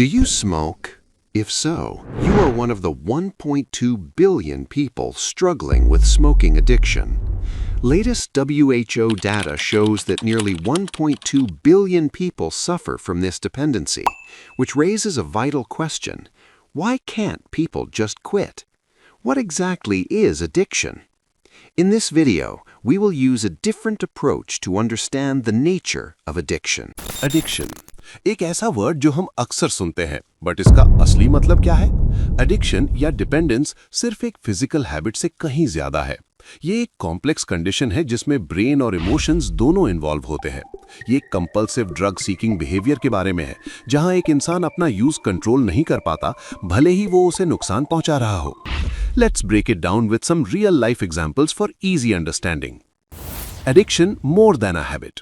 Do you smoke? If so, you are one of the 1.2 billion people struggling with smoking addiction. Latest WHO data shows that nearly 1.2 billion people suffer from this dependency, which raises a vital question. Why can't people just quit? What exactly is addiction? In this video, we will use a different approach to understand the nature of addiction. Addiction एक ऐसा word जो हम अक्सर सुनते हैं, but इसका असली मतलब क्या है? एडिक्शन या डिपेंडेंस सिर्फ एक फिजिकल हैबिट से कहीं ज्यादा है। ये एक कॉम्प्लेक्स कंडीशन है जिसमें ब्रेन और इमोशंस दोनों इन्वॉल्व होते हैं। ये एक कंपल्सिव ड्रग सीकिंग बिहेवियर के बारे में है, जहां एक इंसान अपना यूज कंट्रोल नहीं कर पाता, भले ही वो उसे नुकसान पहुंचा रहा हो। Let's break it down with some real life examples for easy understanding. Addiction more than a habit.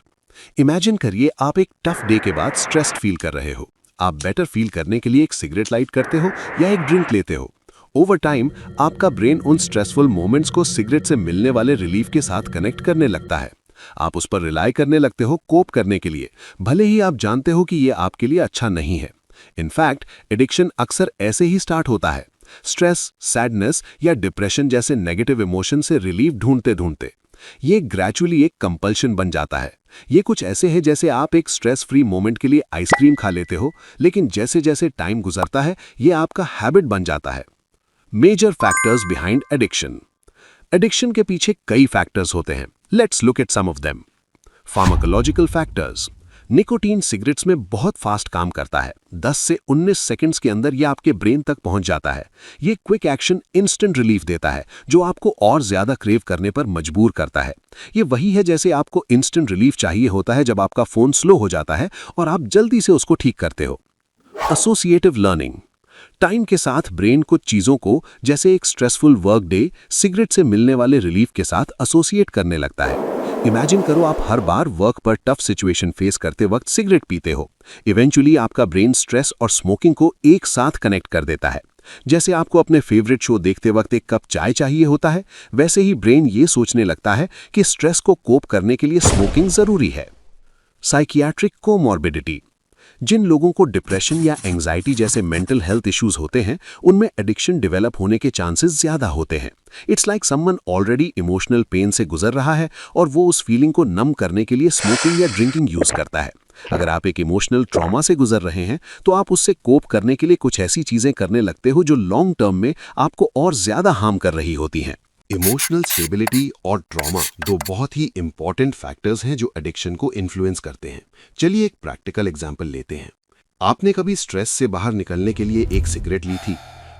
Imagine करिए आप एक टफ डे के बाद स्ट्रेस्ड फील कर रहे हो। आप बेटर फील करने के लिए एक सिगरेट लाइट करते हो या एक ड्रिंक लेते हो। ओवर टाइम आपका ब्रेन उन स्ट्रेसफुल मोमेंट्स को सिगरेट से मिलने वाले रिलीफ के साथ कनेक्ट करने लगता है। आप उस पर रिलाई करने लगते हो कोप करने के लिए, भले ही आप जानते हो कि ये आपके लिए अच्छा नहीं है। इनफैक्ट एडिक्शन अक्सर ऐसे ही स्टार्ट होता है, स्ट्रेस, सैडनेस या डिप्रेशन जैसे नेगेटिव इमोशन से रिलीफ ढूंढते ढूंढते। ये ग्रेजुअली एक कंपल्शन बन जाता है। ये कुछ ऐसे है जैसे आप एक स्ट्रेस फ्री मोमेंट के लिए आइसक्रीम खा लेते हो, लेकिन जैसे जैसे टाइम गुजरता है ये आपका हैबिट बन जाता है। Major factors behind addiction. Addiction के पीछे कई फैक्टर्स होते हैं। Let's look at some of them. Pharmacological factors. Nicotine cigarettes में बहुत फास्ट काम करता है। 10 से 19 सेकंड्स के अंदर यह आपके ब्रेन तक पहुंच जाता है। ये क्विक एक्शन इंस्टेंट रिलीफ देता है, जो आपको और ज्यादा क्रेव करने पर मजबूर करता है। ये वही है जैसे आपको इंस्टेंट रिलीफ चाहिए होता है जब आपका फोन स्लो हो जाता है और आप जल्दी से उसको ठीक करते हो। Associative learning. टाइम के साथ ब्रेन कुछ चीजों को, जैसे एक स्ट्रेसफुल वर्क डे, सिगरेट से मिलने वाले रिलीफ के साथ एसोसिएट करने लगता है। इमेजिन करो आप हर बार वर्क पर टफ सिचुएशन फेस करते वक्त सिगरेट पीते हो। इवेंचुअली आपका ब्रेन स्ट्रेस और स्मोकिंग को एक साथ कनेक्ट कर देता है। जैसे आपको अपने फेवरेट शो देखते वक्त एक कप चाय चाहिए होता है, वैसे ही ब्रेन ये सोचने लगता है कि स्ट्रेस को कोप करने के लिए स्मोकिंग जरूरी है। Psychiatric comorbidity. जिन लोगों को डिप्रेशन या एंजाइटी जैसे मेंटल हेल्थ इश्यूज होते हैं, उनमें एडिक्शन डेवलप होने के चांसेस ज्यादा होते हैं। It's like someone already emotional pain से गुजर रहा है और वो उस फीलिंग को नम करने के लिए स्मोकिंग या ड्रिंकिंग यूज करता है। अगर आप एक इमोशनल ट्रॉमा से गुजर रहे हैं, तो आप उससे कोप करने के लिए कुछ ऐसी चीजें करने लगते हो जो लॉन्ग टर्म में आपको और ज्यादा हार्म कर रही होती हैं। इमोशनल स्टेबिलिटी और ट्रॉमा दो बहुत ही इंपॉर्टेंट फैक्टर्स हैं जो एडिक्शन को इन्फ्लुएंस करते हैं। चलिए एक प्रैक्टिकल एग्जांपल लेते हैं। आपने कभी स्ट्रेस से बाहर निकलने के लिए एक सिगरेट ली थी।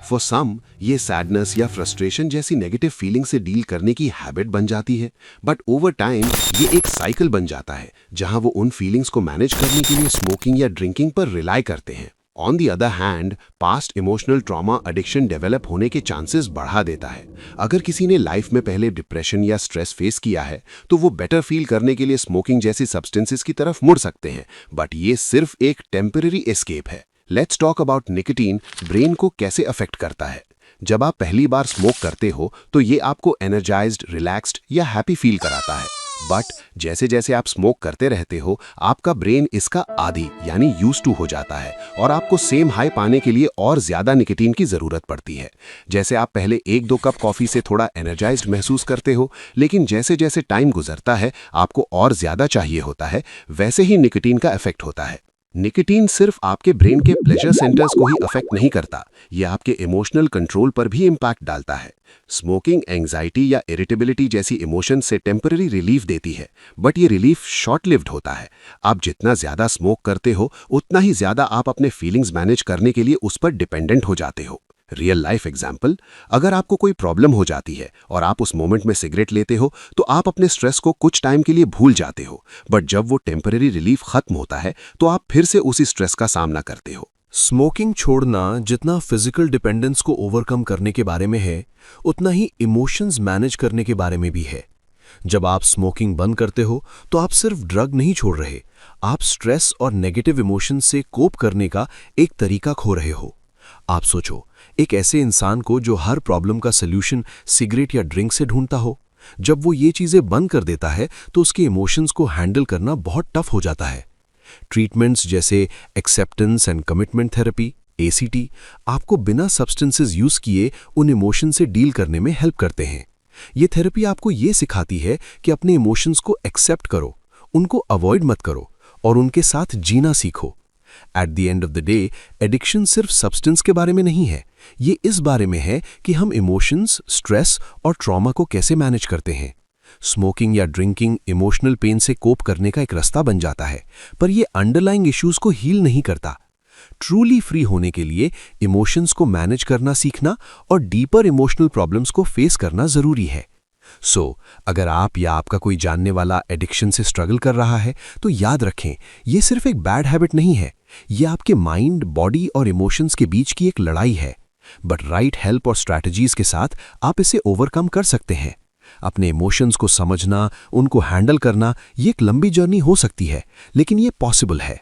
फॉर सम ये सैडनेस या फ्रस्ट्रेशन जैसी नेगेटिव फीलिंग से डील करने की हैबिट बन जाती है, बट ओवर टाइम ये एक साइकिल बन जाता है जहां वो उन फीलिंग्स को मैनेज करने के लिए स्मोकिंग या ड्रिंकिंग पर रिलाई करते हैं। On the other hand, past emotional trauma addiction develop होने के चांसेस बढ़ा देता है। अगर किसी ने लाइफ में पहले डिप्रेशन या स्ट्रेस फेस किया है, तो वो बेटर फील करने के लिए स्मोकिंग जैसी सब्सटेंसेस की तरफ मुड़ सकते हैं, बट ये सिर्फ एक टेम्पररी एस्केप है। Let's talk about nicotine brain को कैसे अफेक्ट करता है। जब आप पहली बार स्मोक करते हो तो ये आपको एनर्जाइज्ड, रिलैक्स्ड या हैप्पी फील कराता है, बट जैसे जैसे आप स्मोक करते रहते हो, आपका ब्रेन इसका आदी यानी यूज्ड टू हो जाता है और आपको सेम हाई पाने के लिए और ज्यादा निकोटीन की जरूरत पड़ती है। जैसे आप पहले 1-2 कप कॉफी से थोड़ा एनर्जाइज्ड महसूस करते हो, लेकिन जैसे जैसे टाइम गुजरता है आपको और ज्यादा चाहिए होता है, वैसे ही निकोटीन का इफेक्ट होता है। निकोटीन सिर्फ आपके ब्रेन के प्लेजर सेंटर्स को ही अफेक्ट नहीं करता, ये आपके इमोशनल कंट्रोल पर भी इम्पैक्ट डालता है। स्मोकिंग एंजाइटी या इरिटेबिलिटी जैसी इमोशन से टेम्पररी रिलीफ देती है, बट ये रिलीफ शॉर्ट लिव्ड होता है। आप जितना ज्यादा स्मोक करते हो, उतना ही ज्यादा आप अपने फीलिंग्स मैनेज करने के लिए उस पर डिपेंडेंट हो जाते हो। रियल लाइफ एग्जाम्पल, अगर आपको कोई प्रॉब्लम हो जाती है और आप उस मोमेंट में सिगरेट लेते हो, तो आप अपने स्ट्रेस को कुछ टाइम के लिए भूल जाते हो, बट जब वो टेम्पररी रिलीफ खत्म होता है तो आप फिर से उसी स्ट्रेस का सामना करते हो। स्मोकिंग छोड़ना जितना फिजिकल डिपेंडेंस को ओवरकम करने के बारे में है, उतना ही इमोशंस मैनेज करने के बारे में भी है। जब आप स्मोकिंग बंद करते हो तो आप सिर्फ ड्रग नहीं छोड़ रहे, आप स्ट्रेस और नेगेटिव इमोशंस से कोप करने का एक तरीका खो रहे हो। आप सोचो, एक ऐसे इंसान को जो हर प्रॉब्लम का सल्यूशन सिगरेट या ड्रिंक से ढूंढता हो, जब वो ये चीजें बंद कर देता है तो उसके इमोशंस को हैंडल करना बहुत टफ हो जाता है। ट्रीटमेंट्स जैसे acceptance and commitment therapy ACT आपको बिना सब्सटेंसेस यूज किए उन इमोशन से डील करने में हेल्प करते हैं। ये थेरेपी आपको ये सिखाती है कि अपने इमोशंस को एक्सेप्ट करो, उनको अवॉइड मत करो और उनके साथ जीना सीखो। At the end of the day addiction सिर्फ सब्सटेंस के बारे में नहीं है, ये इस बारे में है कि हम इमोशंस, स्ट्रेस और ट्रॉमा को कैसे मैनेज करते हैं। स्मोकिंग या ड्रिंकिंग इमोशनल पेन से कोप करने का एक रास्ता बन जाता है, पर ये अंडरलाइंग इश्यूज को हील नहीं करता। ट्रूली फ्री होने के लिए इमोशंस को मैनेज करना सीखना और डीपर इमोशनल प्रॉब्लम्स को फेस करना जरूरी है। अगर आप या आपका कोई जानने वाला एडिक्शन से स्ट्रगल कर रहा है तो याद रखें, ये सिर्फ एक बैड हैबिट नहीं है, ये आपके माइंड, बॉडी और इमोशंस के बीच की एक लड़ाई है। बट राइट हेल्प और स्ट्रैटेजीज के साथ आप इसे ओवरकम कर सकते हैं। अपने इमोशंस को समझना, उनको हैंडल करना, ये एक लंबी जर्नी हो सकती है, लेकिन ये पॉसिबल है।